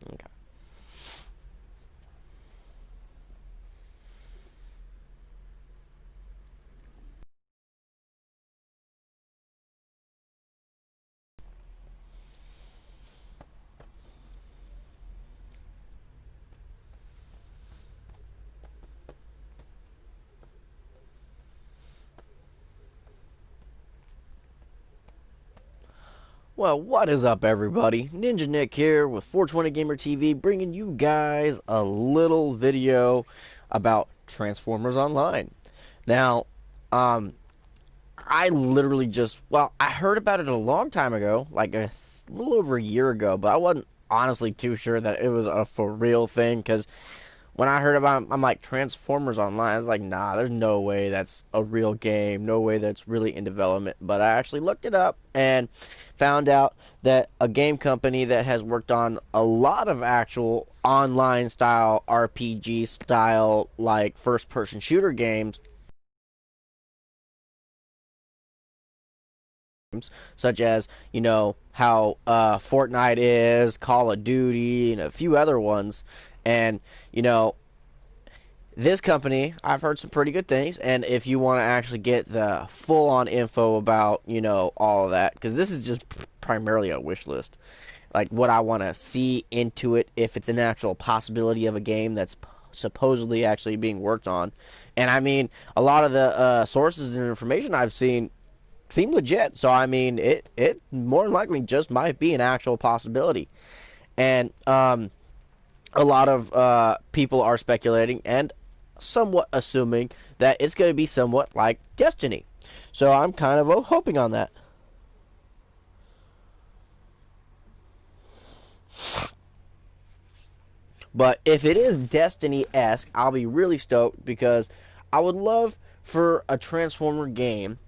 Okay. Well, what is up, everybody? Ninja Nick here with 420 Gamer TV, bringing you guys a little video about Transformers Online. Now, um, I literally I heard about it a long time ago, like a little over a year ago, but I wasn't honestly too sure that it was a for real thing, because when I heard about it, I'm like, Transformers Online, I was like, nah, there's no way that's a real game, no way that's really in development. But I actually looked it up and found out that a game company that has worked on a lot of actual online style RPG style, like first person shooter games, such as, how Fortnite is, Call of Duty, and a few other ones. And, you know, this company, I've heard some pretty good things, and if you want to actually get the full-on info about, all of that, because this is just primarily a wish list, like what I want to see into it, if it's an actual possibility of a game that's supposedly actually being worked on. And I mean, a lot of the sources and information I've seen seem legit, so I mean, it more than likely just might be an actual possibility. And a lot of people are speculating and somewhat assuming that it's going to be somewhat like Destiny. So I'm kind of hoping on that. But if it is Destiny-esque, I'll be really stoked, because I would love for a Transformer game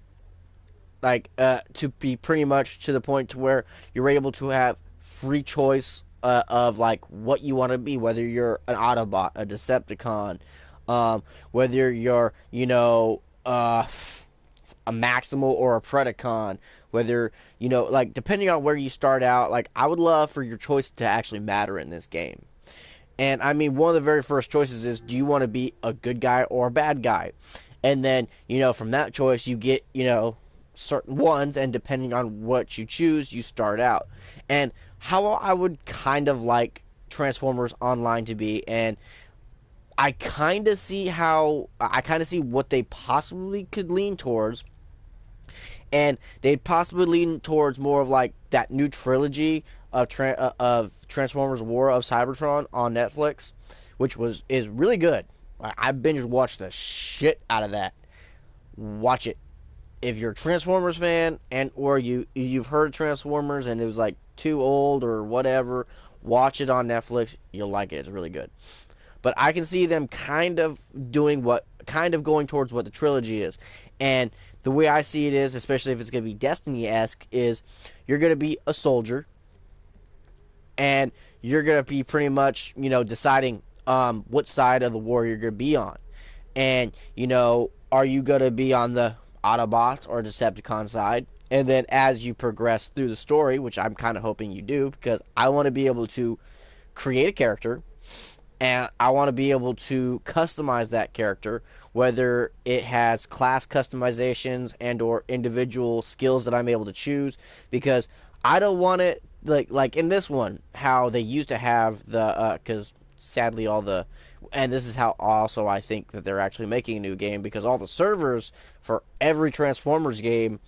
like to be pretty much to the point to where you're able to have free choice of like what you want to be, whether you're an Autobot, a Decepticon, whether you're a Maximal or a Predacon, whether like depending on where you start out. Like, I would love for your choice to actually matter in this game. And I mean, one of the very first choices is, do you want to be a good guy or a bad guy? And then, from that choice, you get, certain ones, and depending on what you choose, you start out. And how I would kind of like Transformers Online to be, and I kind of see what they possibly could lean towards, and they'd possibly lean towards more of like that new trilogy of Transformers: War of Cybertron on Netflix, which is really good. I binge watched the shit out of that. Watch it if you're a Transformers fan, and or you've heard Transformers and it was like too old or whatever. Watch it on Netflix. You'll like it. It's really good. But I can see them kind of going towards what the trilogy is. And the way I see it is, especially if it's going to be Destiny-esque, is you're going to be a soldier, and you're going to be pretty much, deciding what side of the war you're going to be on. And, are you going to be on the Autobots or Decepticon side? And then as you progress through the story, which I'm kind of hoping you do, because I want to be able to create a character, and I want to be able to customize that character, whether it has class customizations and or individual skills that I'm able to choose, because I don't want it like in this one, how they used to have the because sadly all the, and this is how also I think that they're actually making a new game, because all the servers for every Transformers game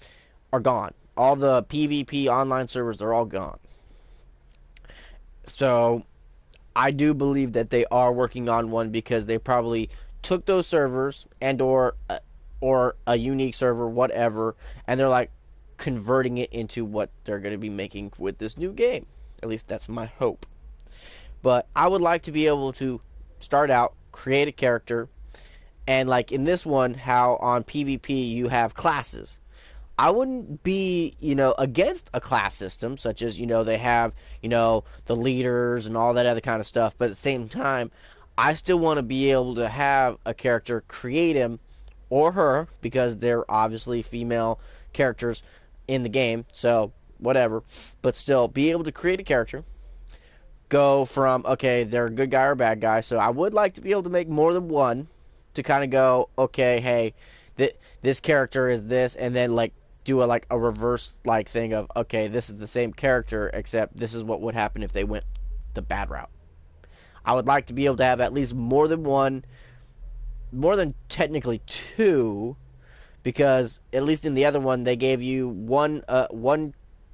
are gone. All the PvP online servers, they're all gone. So I do believe that they are working on one, because they probably took those servers and or a unique server, whatever, and they're like converting it into what they're going to be making with this new game. At least that's my hope. But I would like to be able to start out, create a character, and like in this one, how on PvP you have classes. I wouldn't be, against a class system, such as, they have, the leaders and all that other kind of stuff. But at the same time, I still want to be able to have a character, create him or her, because they're obviously female characters in the game. So, whatever. But still, be able to create a character, go from, okay, they're a good guy or a bad guy. So I would like to be able to make more than one to kind of go, okay, hey, this character is this, and then like do a reverse like thing of, okay, this is the same character except this is what would happen if they went the bad route. I would like to be able to have at least more than one, more than technically two, because at least in the other one they gave you one.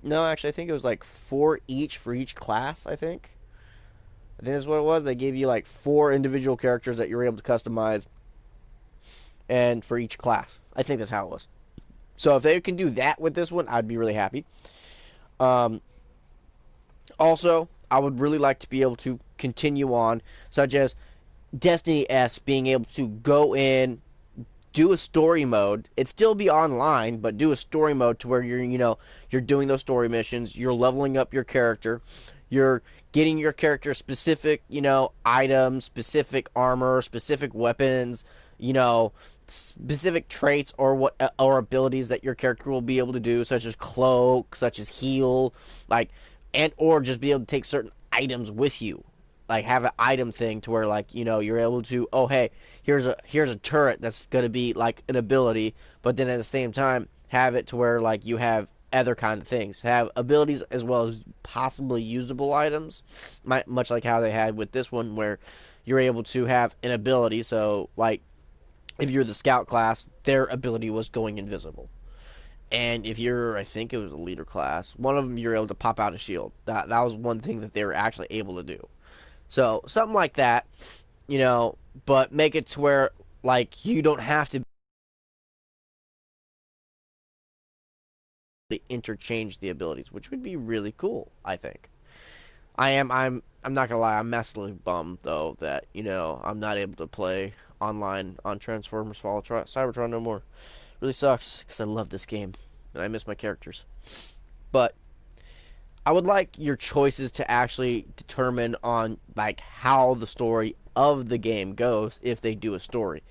No, actually, I think it was like four each for each class. I think that's what it was. They gave you like four individual characters that you were able to customize, and for each class. I think that's how it was. So if they can do that with this one, I'd be really happy. Um, Also, I would really like to be able to continue on, such as Destiny S being able to go in, do a story mode. It'd still be online, but do a story mode to where you're doing those story missions, you're leveling up your character, you're getting your character specific, items, specific armor, specific weapons, specific traits or abilities that your character will be able to do, such as cloak, such as heal, like, and or just be able to take certain items with you, like have an item thing to where like you're able to, oh hey, here's a turret that's gonna be like an ability, but then at the same time have it to where like you have other kind of things, have abilities as well as possibly usable items, much like how they had with this one where you're able to have an ability. So like if you're the scout class, their ability was going invisible. And if you're, I think it was a leader class, one of them you're able to pop out a shield. That was one thing that they were actually able to do. So something like that, but make it to where like you don't have to interchange the abilities, which would be really cool, I think. I'm not gonna lie, I'm massively bummed though that, I'm not able to play online on Transformers Fall of Cybertron no more. Really sucks because I love this game and I miss my characters. But I would like your choices to actually determine on like how the story of the game goes if they do a story.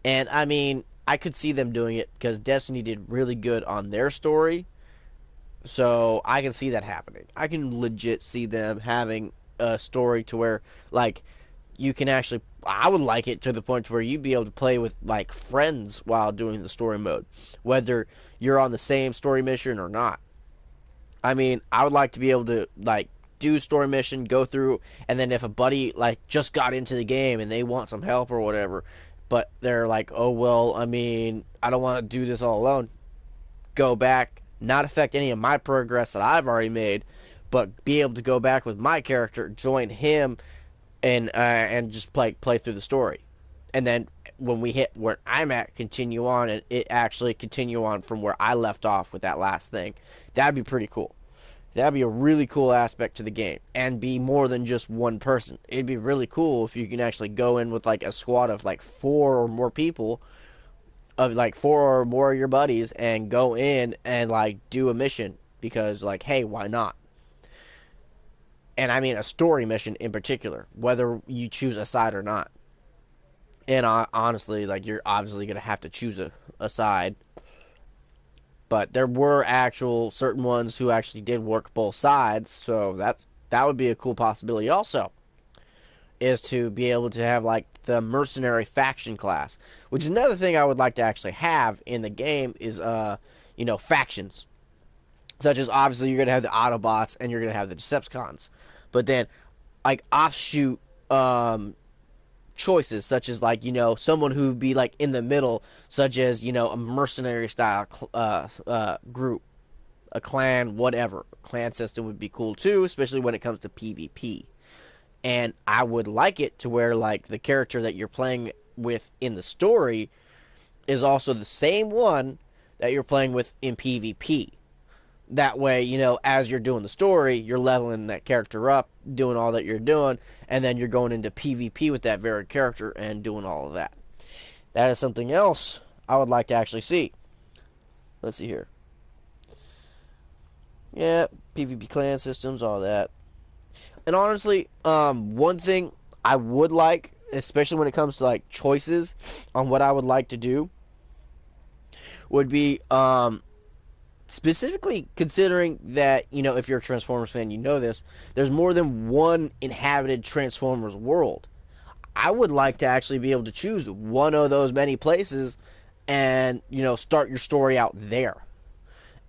And I mean, I could see them doing it because Destiny did really good on their story. So I can see that happening. I can legit see them having a story to where like you can actually, I would like it to the point where you'd be able to play with like friends while doing the story mode, whether you're on the same story mission or not. I mean, I would like to be able to like do story mission, go through, and then if a buddy like just got into the game and they want some help or whatever, but they're like, oh well, I mean, I don't want to do this all alone. Go back, not affect any of my progress that I've already made, but be able to go back with my character, join him, and just play through the story, and then when we hit where I'm at, continue on, and it actually continue on from where I left off with that last thing. That'd be pretty cool. That'd be a really cool aspect to the game, and be more than just one person. It'd be really cool if you can actually go in with like a squad of like four or more people, of like four or more of your buddies, and go in and like do a mission because like, hey, why not? And I mean a story mission in particular, whether you choose a side or not. And honestly, like you're obviously gonna have to choose a side, but there were actual certain ones who actually did work both sides, so that would be a cool possibility. Also, is to be able to have like the mercenary faction class, which is another thing I would like to actually have in the game is factions, such as obviously you're gonna have the Autobots and you're gonna have the Decepticons, but then like offshoot choices, such as like someone who'd be like in the middle, such as a mercenary style group, a clan, whatever. Clan system would be cool too, especially when it comes to PvP. And I would like it to where like the character that you're playing with in the story is also the same one that you're playing with in PvP. That way, as you're doing the story, you're leveling that character up, doing all that you're doing, and then you're going into PvP with that very character and doing all of that. That is something else I would like to actually see. Let's see here. Yeah, PvP clan systems, all that. And honestly, one thing I would like, especially when it comes to like choices on what I would like to do, would be specifically considering that, if you're a Transformers fan, you know this, there's more than one inhabited Transformers world. I would like to actually be able to choose one of those many places and, start your story out there.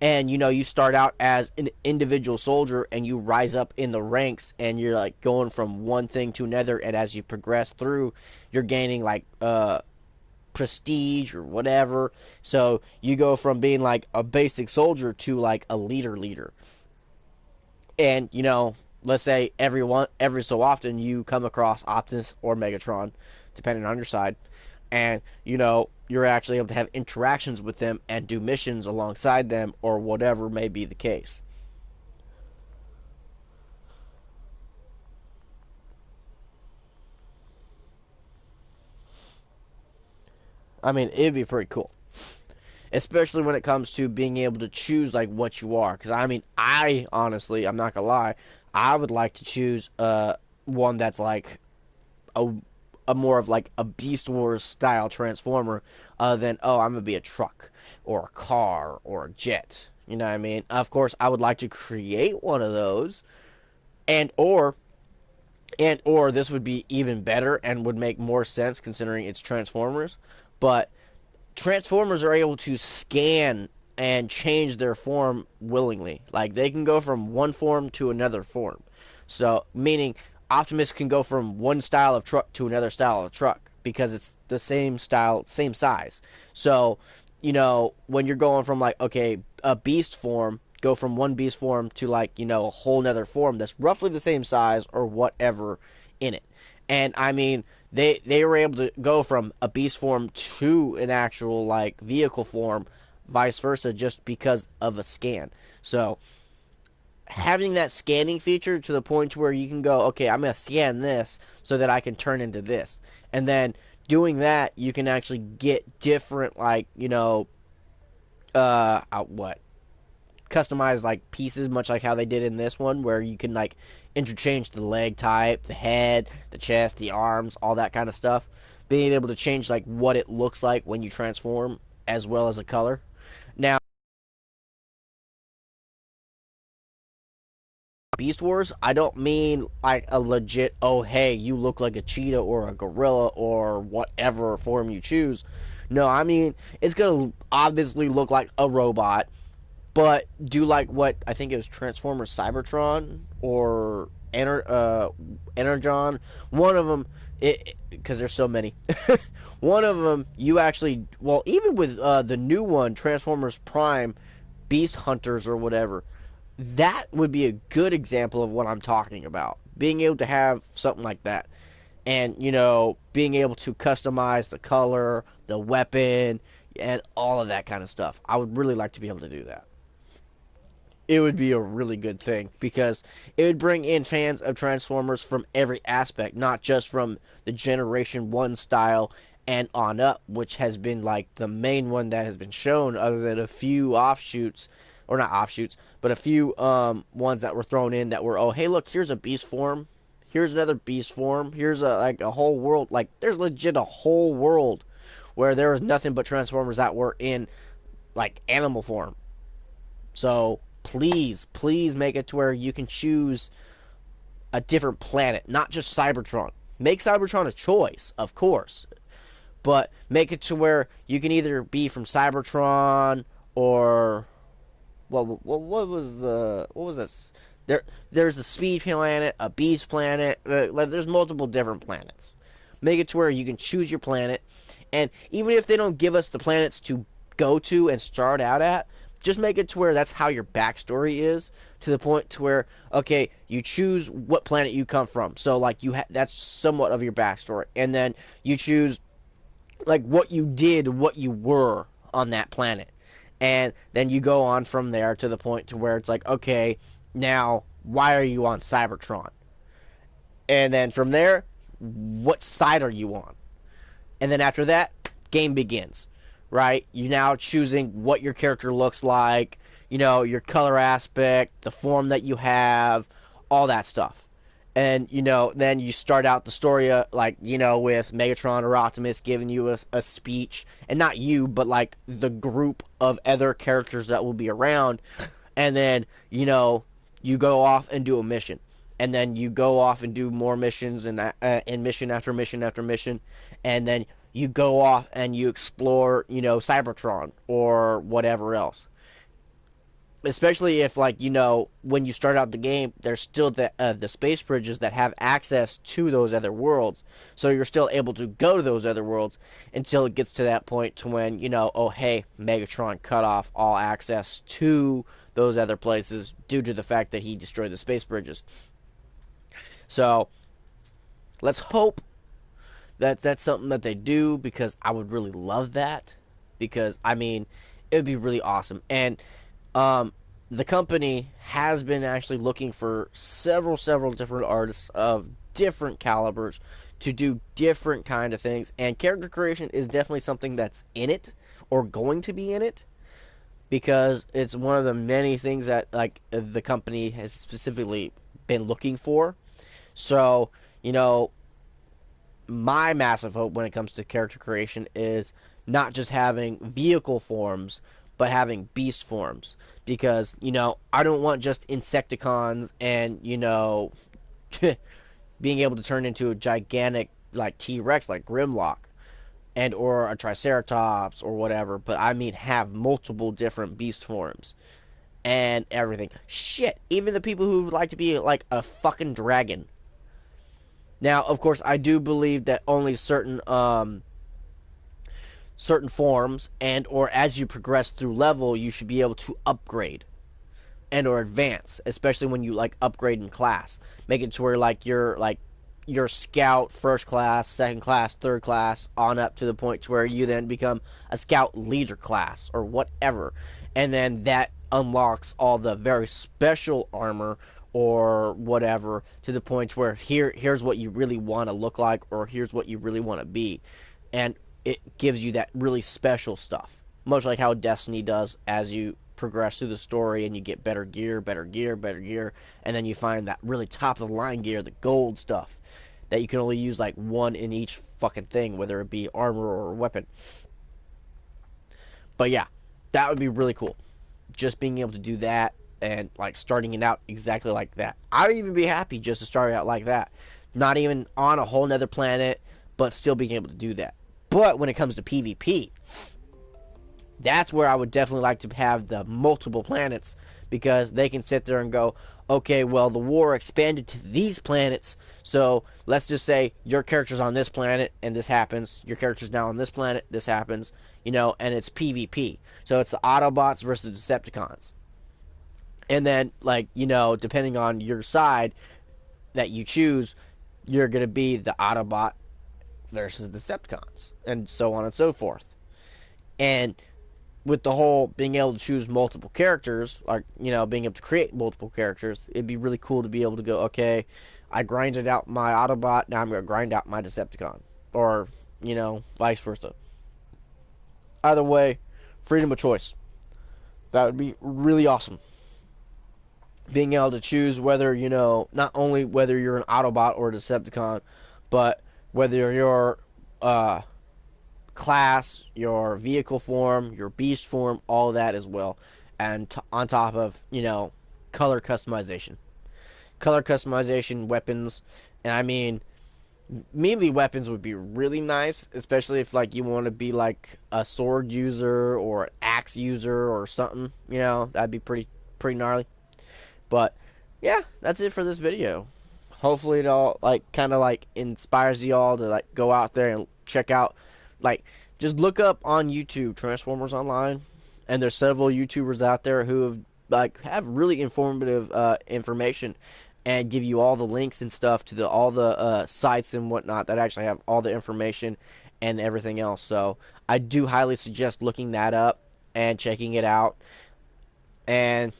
And, you start out as an individual soldier and you rise up in the ranks and you're like going from one thing to another. And as you progress through, you're gaining like, prestige or whatever. So you go from being like a basic soldier to like a leader. And let's say every so often you come across Optimus or Megatron, depending on your side, and you're actually able to have interactions with them and do missions alongside them or whatever may be the case. I mean, it'd be pretty cool, especially when it comes to being able to choose like what you are. Because I mean, I honestly, I'm not gonna lie, I would like to choose one that's like a more of like a Beast Wars style Transformer, than, oh, I'm gonna be a truck or a car or a jet. You know what I mean? Of course, I would like to create one of those, and or this would be even better and would make more sense considering it's Transformers. But Transformers are able to scan and change their form willingly. Like they can go from one form to another form. So meaning Optimus can go from one style of truck to another style of truck because it's the same style, same size. So, when you're going from like, okay, a beast form, go from one beast form to like, a whole nother form that's roughly the same size or whatever in it. And I mean, they were able to go from a beast form to an actual like vehicle form, vice versa, just because of a scan. So having that scanning feature to the point where you can go, okay, I'm gonna scan this so that I can turn into this, and then doing that, you can actually get different like what customized like pieces, much like how they did in this one, where you can like interchange the leg type, the head, the chest, the arms, all that kind of stuff. Being able to change like what it looks like when you transform, as well as a color. Now, Beast Wars, I don't mean like a legit, oh hey, you look like a cheetah or a gorilla or whatever form you choose. No, I mean it's gonna obviously look like a robot, but do like what I think it was Transformers Cybertron or Energon. One of them, because there's so many. One of them, you actually, well, even with the new one, Transformers Prime, Beast Hunters or whatever, that would be a good example of what I'm talking about. Being able to have something like that. And, being able to customize the color, the weapon, and all of that kind of stuff. I would really like to be able to do that. It would be a really good thing because it would bring in fans of Transformers from every aspect, not just from the Generation 1 style and on up, which has been like the main one that has been shown, other than a few offshoots, or not offshoots, but a few ones that were thrown in that were, oh, hey, look, here's a beast form. Here's another beast form. Here's a whole world. Like, there's legit a whole world where there was nothing but Transformers that were in, like, animal form. So please make it to where you can choose a different planet, not just Cybertron. Make Cybertron a choice, of course, but make it to where you can either be from Cybertron or what was this? There's a speed planet, a beast planet. There's multiple different planets. Make it to where you can choose your planet, and even if they don't give us the planets to go to and start out at, just make it to where that's how your backstory is, to the point to where, okay, you choose what planet you come from. So like that's somewhat of your backstory, and then you choose like what you did, what you were on that planet, and then you go on from there to the point to where it's like, okay, now why are you on Cybertron? And then from there, what side are you on? And then after that, game begins, right? You now choosing what your character looks like, your color aspect, the form that you have, all that stuff. And, then you start out the story, like, with Megatron or Optimus giving you a speech. And not you, but, like, the group of other characters that will be around. And then, you go off and do a mission. And then you go off and do more missions and mission after mission after mission. And then you go off and you explore, Cybertron or whatever else. Especially if, like, when you start out the game, there's still the space bridges that have access to those other worlds, so you're still able to go to those other worlds until it gets to that point to when, oh hey, Megatron cut off all access to those other places due to the fact that he destroyed the space bridges. So let's hope that that's something that they do, because I would really love that, because I mean, it would be really awesome. And um, the company has been actually looking for several different artists of different calibers to do different kind of things, and character creation is definitely something that's in it, or going to be in it, because it's one of the many things that, like, the company has specifically been looking for. So, you know, my massive hope when it comes to character creation is not just having vehicle forms, but having beast forms. Because, I don't want just Insecticons and, being able to turn into a gigantic, like, T-Rex, like Grimlock, and or a Triceratops or whatever, but I mean have multiple different beast forms and everything. Shit, even the people who would like to be like a fucking dragon. Now, of course, I do believe that only certain forms and or as you progress through level, you should be able to upgrade and or advance, especially when you like upgrade in class. Make it to where like your scout first class, second class, third class, on up to the point to where you then become a scout leader class or whatever. And then that unlocks all the very special armor or whatever, to the point where here's what you really want to look like, or here's what you really want to be. And it gives you that really special stuff. Much like how Destiny does as you progress through the story and you get better gear, and then you find that really top of the line gear, the gold stuff, that you can only use like one in each fucking thing, whether it be armor or weapon. But yeah, that would be really cool. Just being able to do that and like starting it out exactly like that. I'd even be happy just to start it out like that. Not even on a whole nother planet, but still being able to do that. But when it comes to PvP, that's where I would definitely like to have the multiple planets, because they can sit there and go, okay, well, the war expanded to these planets, so let's just say your character's on this planet and this happens, your character's now on this planet, this happens, and it's PvP. So it's the Autobots versus the Decepticons. And then, like, depending on your side that you choose, you're going to be the Autobot versus the Decepticons, and so on and so forth. And with the whole being able to choose multiple characters, like, being able to create multiple characters, it'd be really cool to be able to go, okay, I grinded out my Autobot, now I'm going to grind out my Decepticon. Or, vice versa. Either way, freedom of choice. That would be really awesome. Being able to choose whether, not only whether you're an Autobot or a Decepticon, but whether you're, class, your vehicle form, your beast form, all of that as well. And on top of, color customization. Color customization, weapons, and I mean, melee weapons would be really nice, especially if, like, you want to be, like, a sword user or an axe user or something, that'd be pretty gnarly. But, yeah, that's it for this video. Hopefully it all, like, kind of, like, inspires y'all to, like, go out there and check out, like, just look up on YouTube Transformers Online, and there's several YouTubers out there who have really informative information, and give you all the links and stuff to all the sites and whatnot that actually have all the information and everything else. So I do highly suggest looking that up and checking it out. And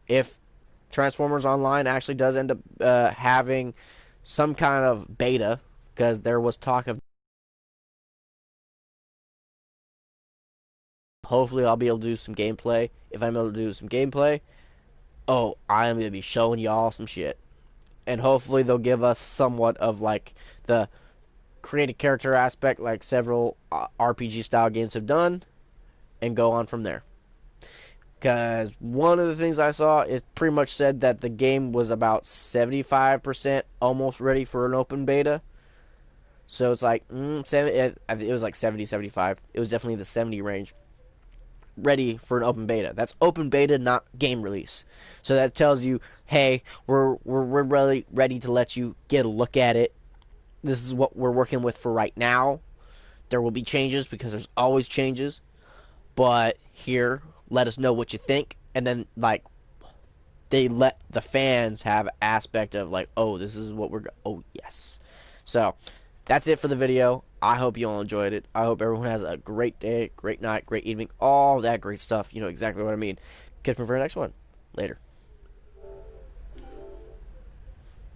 if Transformers Online actually does end up having some kind of beta, because there was talk of, hopefully I'll be able to do some gameplay. If I'm able to do some gameplay, oh, I am going to be showing y'all some shit. and hopefully they'll give us somewhat of like the create a character aspect like several RPG style games have done, and go on from there. Because one of the things I saw, it pretty much said that the game was about 75% almost ready for an open beta. So it's like, it was like 70, 75. It was definitely the 70 range. Ready for an open beta. That's open beta, not game release. So that tells you, hey, we're really ready to let you get a look at it. This is what we're working with for right now. There will be changes because there's always changes. But here, let us know what you think. And then, like, they let the fans have aspect of, like, oh, this is what oh, yes. So, that's it for the video. I hope you all enjoyed it. I hope everyone has a great day, great night, great evening, all that great stuff. You know exactly what I mean. Catch me for the next one. Later.